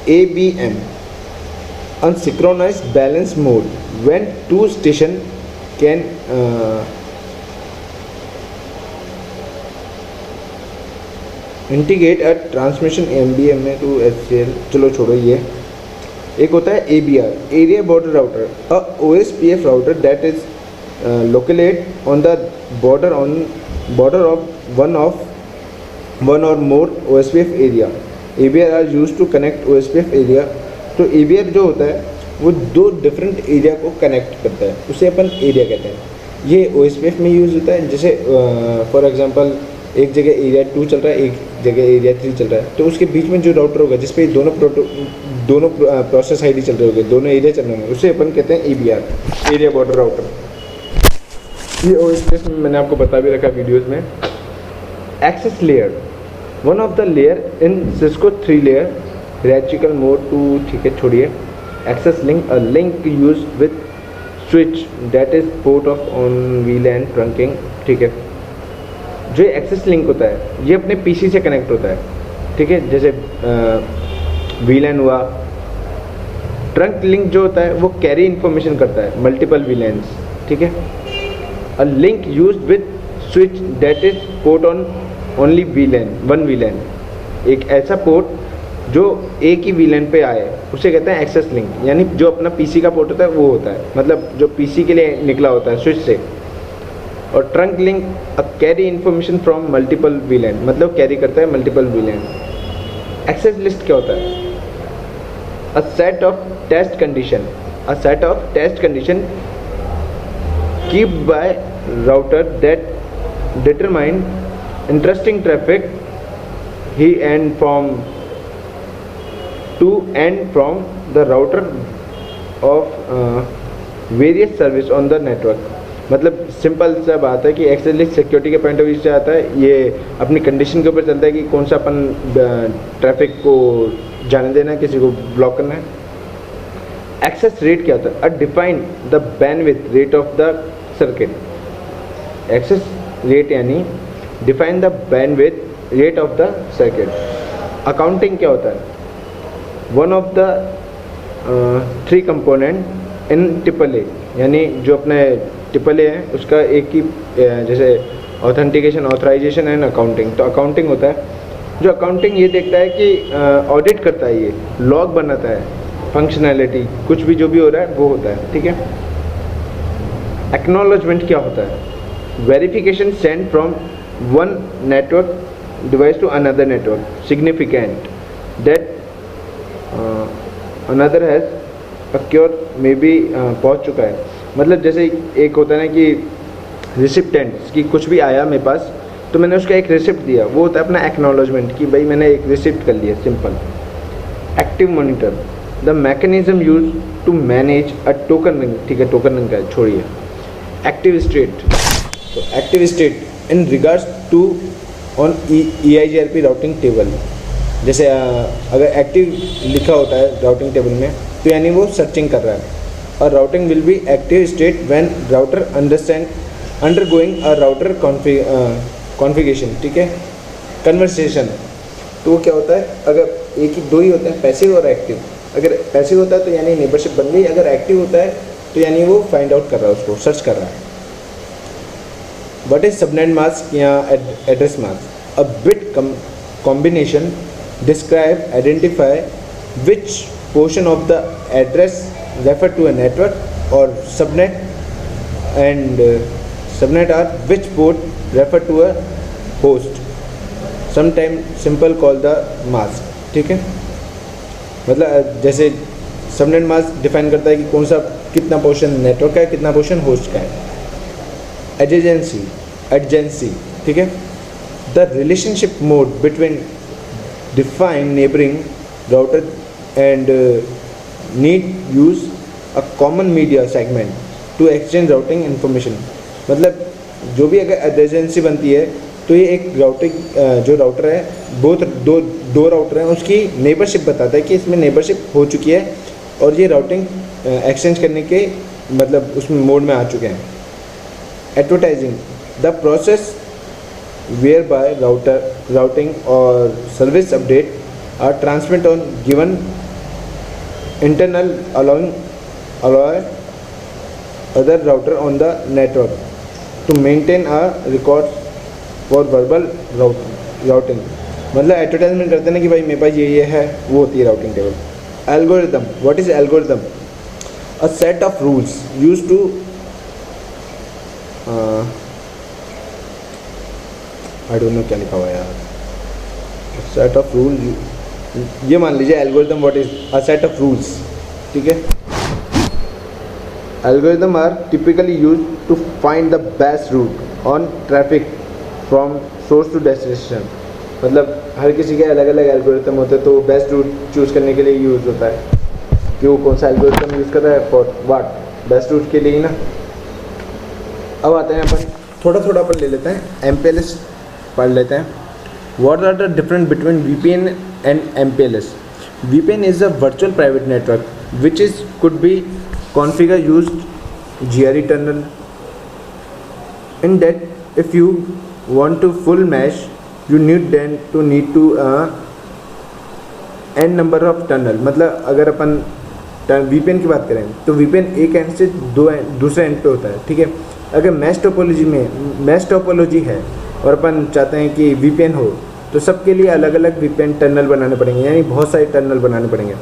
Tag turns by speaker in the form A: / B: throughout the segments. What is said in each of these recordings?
A: ABM, unsynchronized balance mode, when two stations can integrate a transmission MBMA to HCL। चलो छोड़ो ये। एक होता है ABR, area border router, a OSPF router that is located on the border of one और more OSPF area. ABR are used to connect OSPF area. तो ABR जो होता है वो दो डिफरेंट एरिया को कनेक्ट करता है, उसे अपन एरिया कहते हैं। ये OSPF में यूज़ होता है। जैसे फॉर एग्जांपल एक जगह एरिया 2 चल रहा है, एक जगह एरिया 3 चल रहा है, तो उसके बीच में जो राउटर होगा जिस पे दोनों प्रोसेस आईडी चल रहे होंगे, दोनों एरिया चल रहे होंगे, उसे अपन कहते हैं ABR, एरिया बॉर्डर राउटर। ये OSPF में मैंने आपको बता भी रखा वीडियोस में। Access layer, one of the layer in Cisco 3 layer hierarchical mode to, ठीक है छोड़िए। Access link, a link use with switch that is port of on VLAN trunking, ठीक है। जो एक्सेस लिंक होता है ये अपने PC से कनेक्ट होता है, ठीक है। जैसे VLAN हुआ। ट्रंक लिंक जो होता है वो कैरी इन्फॉर्मेशन करता है मल्टीपल VLANs, ठीक है। अ link use with switch that is port on only one VLAN, एक ऐसा पोर्ट जो एक ही VLAN पे आए उसे कहते हैं एक्सेस लिंक। यानी जो अपना PC का पोर्ट होता है वो होता है, मतलब जो PC के लिए निकला होता है स्विच से। और trunk link a carry information from multiple VLAN, मतलब कैरी करता है मल्टीपल VLAN। एक्सेस लिस्ट क्या होता है? A set of test condition keep by router that determine interesting traffic ही and from to and from the router of various service on the network. मतलब simple सा बात है कि एक्सेस लिस्ट सिक्योरिटी के पॉइंट ऑफ व्यू से आता है। ये अपनी कंडीशन के ऊपर चलता है कि कौन सा अपन ट्रैफिक को जाने देना है, किसी को ब्लॉक करना है। एक्सेस रेट क्या होता है? A define the bandwidth rate of the circuit. Access rate यानी define the bandwidth rate of the circuit. Accounting क्या होता है? One of the 3 component in AAA, यानी जो अपने AAA है उसका एक ही जैसे ऑथेंटिकेशन, ऑथराइजेशन एंड अकाउंटिंग। तो अकाउंटिंग होता है जो अकाउंटिंग ये देखता है कि ऑडिट करता है, ये लॉग बनाता है, फंक्शनैलिटी कुछ भी जो भी हो रहा है वो होता है, ठीक है। एक्नॉलेजमेंट क्या होता है? Verification send from one network device to another network significant that another has occur may be पहुँच चुका है। मतलब जैसे एक होता है ना कि रिसिप्टेंट्स की कुछ भी आया मेरे पास तो मैंने उसका एक रिसिप्ट दिया, वो होता है अपना एक्नॉलेजमेंट कि भाई मैंने एक रिसिप्ट कर लिया, simple. Active monitor, the mechanism use to manage a token ring, ठीक है टोकन रिंग का छोड़िए। एक्टिव स्टेट, तो active state in regards to on EIGRP routing table. जैसे अगर एक्टिव लिखा होता है राउटिंग टेबल में तो यानी वो सर्चिंग कर रहा है। और routing will be active state when router undergoing a router configuration, ठीक है। कन्वर्सेशन, तो क्या होता है? अगर एक ही दो ही होते हैं, पैसिव और एक्टिव। अगर पैसिव होता है तो यानी नेबरशिप बन गई, अगर एक्टिव होता है तो यानी वो फाइंड आउट कर रहा है, उसको सर्च कर रहा है। व्हाट इज सबनेट मास्क या address mask? A bit combination describe, identify which portion of the address refer to a network or subnet, and subnet are which port refer to a host, sometimes simple call the mask, ठीक है। मतलब जैसे subnet mask define करता है कि कौन सा कितना पोर्शन नेटवर्क का है, कितना पोर्शन होस्ट का है। एडजेंसी, ठीक है। The relationship mode between defined neighboring router and need use a common media segment to exchange routing information। मतलब जो भी अगर एडजेंसी बनती है तो ये एक राउटिंग जो राउटर है दो राउटर हैं उसकी नेबरशिप बताता है कि इसमें नेबरशिप हो चुकी है और ये राउटिंग एक्सचेंज करने के मतलब उसमें मोड में आ चुके हैं। Advertising, the process whereby routing or service update are transmitted on given internal allow other router on the network to maintain a record for verbal routing. मतलब एडवर्टाइजमेंट करते हैं ना कि भाई मेरे पास ये है, वो होती है routing table. Algorithm, what is algorithm? A set of rules use to I don't know क्या लिखा हुआ है यार, सेट ऑफ रूल, ये मान लीजिए algorithm what is a set of rules, ठीक है। Algorithm are typically use to find the best route on traffic from source to destination. मतलब हर किसी के अलग अलग एल्गोरिदम होते हैं, तो बेस्ट रूट चूज़ करने के लिए यूज़ होता है कि वो कौन सा एल्गोरिदम यूज़ कर रहा है फॉर व्हाट, बेस्ट रूट के लिए ही ना। अब आते हैं अपन थोड़ा थोड़ा अपन ले लेते हैं, MPLS पढ़ लेते हैं। What are the difference between VPN and MPLS? VPN is a virtual private network which is could be configured used GRE tunnel. In that if you want to full mesh you need to n number of tunnel। मतलब अगर अपन VPN की बात करें तो VPN एक and से दूसरे and पे होता है, ठीक है। अगर मैश टोपोलॉजी है और अपन चाहते हैं कि VPN हो तो सबके लिए अलग अलग VPN टनल बनाने पड़ेंगे, यानी बहुत सारे टनल बनाने पड़ेंगे।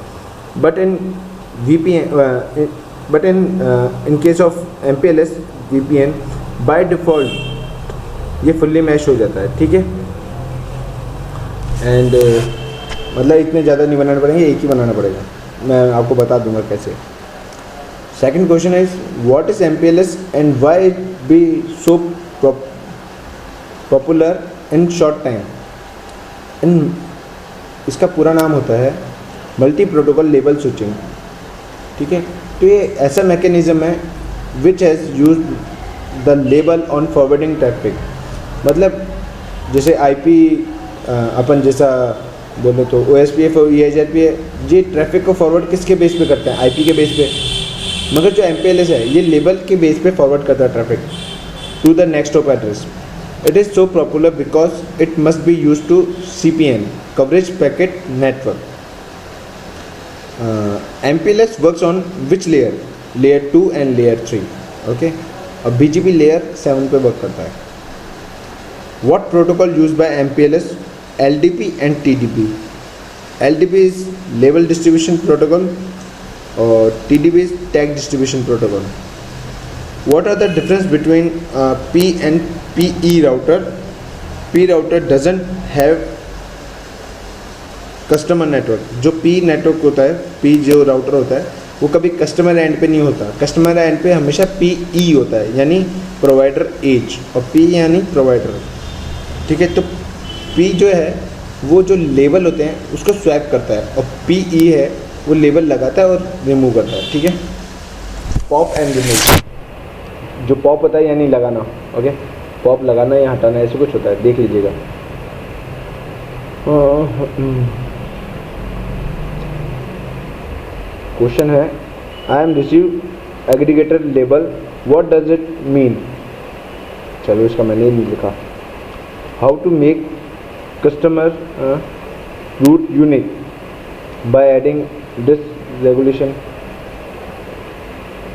A: But in case of MPLS VPN by default ये फुल्ली मैश हो जाता है, ठीक है। एंड मतलब इतने ज़्यादा नहीं बनाने पड़ेंगे, एक ही बनाना पड़ेगा, मैं आपको बता दूंगा कैसे। Second question is what is MPLS and why it be so popular in short time. इसका पूरा नाम होता है मल्टी प्रोटोकॉल लेबल स्विचिंग, ठीक है। तो ये ऐसा मैकेनिज्म है which has use the label on forwarding traffic. मतलब जैसे IP अपन जैसा बोले तो OSPF और EIGRP है, ये ट्रैफिक को फॉरवर्ड किसके बेस पे करते हैं? IP के बेस पे। मगर जो MPLS है ये लेबल के बेस पे फॉरवर्ड करता है traffic to the next hop address. It is so popular because it must be use to CPN coverage packet network. MPLS works on which layer? Layer 2 and layer 3, okay. और BGP layer 7 पे work करता है। What protocol used by MPLS? LDP and TDP. LDP is label distribution protocol or TDP is tag distribution protocol. What are the difference between P and PE router? P router doesn't have customer network. जो P network होता है, P जो router होता है वो कभी customer and पे नहीं होता। कस्टमर एंड पे हमेशा PE होता है, यानी प्रोवाइडर एज, और P यानी प्रोवाइडर, ठीक है। तो P जो है वो जो लेबल होते हैं उसको स्वैप करता है, और PE है वो लेबल लगाता है और रिमूव करता है, ठीक है। पॉप एंड रिमूव, जो पॉप होता है यानी लगाना, ओके, पॉप लगाना या हटाना ऐसे कुछ होता है, देख लीजिएगा। क्वेश्चन है I am receive aggregator label, what does it mean? चलो इसका मैंने नहीं लिखा। How to make customer route unique by adding this regulation.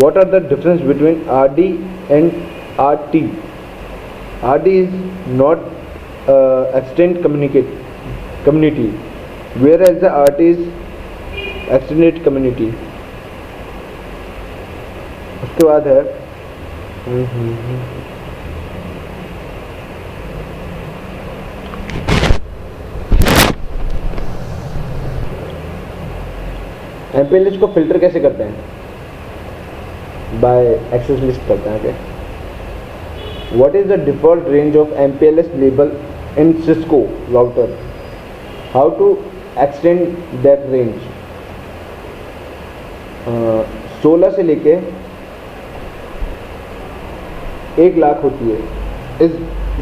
A: What are the difference between RD and RT? RD is not extend community, whereas the RT is extended community। उसके बाद है MPLS को filter कैसे करते हैं? Bye access list करते हैं, okay. What is the default range of MPLS label in Cisco router? How to extend that range? 16 से लेके 1 लाख होती है इस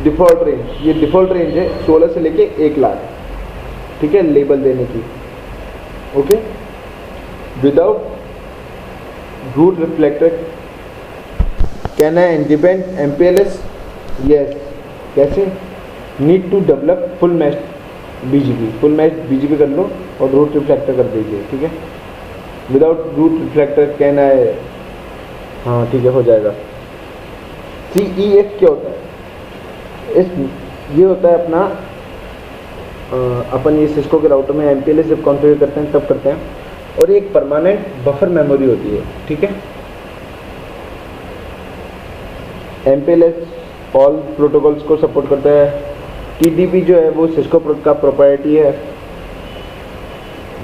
A: डिफ़ॉल्ट रेंज। ये डिफ़ॉल्ट रेंज है 16 से लेके 1 लाख, ठीक है, लेबल देने की, okay. Without route reflector can I independ MPLS? Yes. कैसे? Need to develop full mesh BGP, full match BGP कर लो और रूट रिफ्लेक्टर कर दीजिए, ठीक है। Without route reflector can I, हाँ ठीक है हो जाएगा। CEX क्या होता है? ये होता है अपना अपन ये सिस्को के राउटर में MPLS जब कॉन्फ़िगर करते हैं तब करते हैं, और एक परमानेंट बफर मेमोरी होती है, ठीक है। MPLS ऑल प्रोटोकॉल्स को सपोर्ट करता है। TDP जो है वो सिस्को का प्रॉपर्टी है।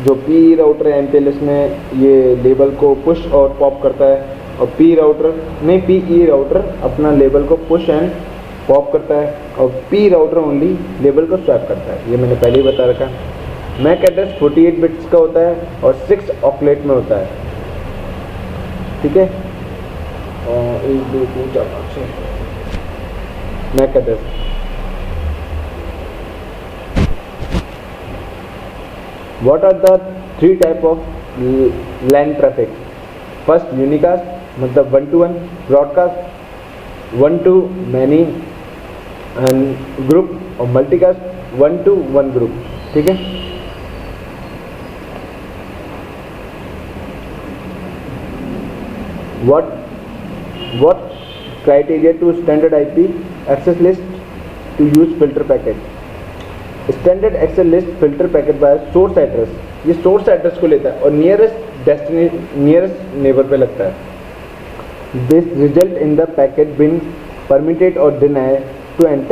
A: जो P राउटर है MPLS में ये लेबल को पुश और पॉप करता है, और PE राउटर अपना लेबल को पुश एंड पॉप करता है, और P राउटर ओनली लेबल को स्वैप करता है। ये मैंने पहले ही बता रखा। मैक एड्रेस 48 बिट्स का होता है और 6 ऑक्लेट में होता है, ठीक है। 1 2 3 4 5 6 MAC address. What are the 3 type of LAN traffic? First unicast मतलब 1 to 1, broadcast 1 to many and group, और multicast 1 to 1 group, ठीक है। What criteria to standard IP access list to use filter packet? Standard access list filter packet by source address, ये source address को लेता है और nearest neighbour पे लगता है। This result in the packet being permitted और डिनाई टू एंटर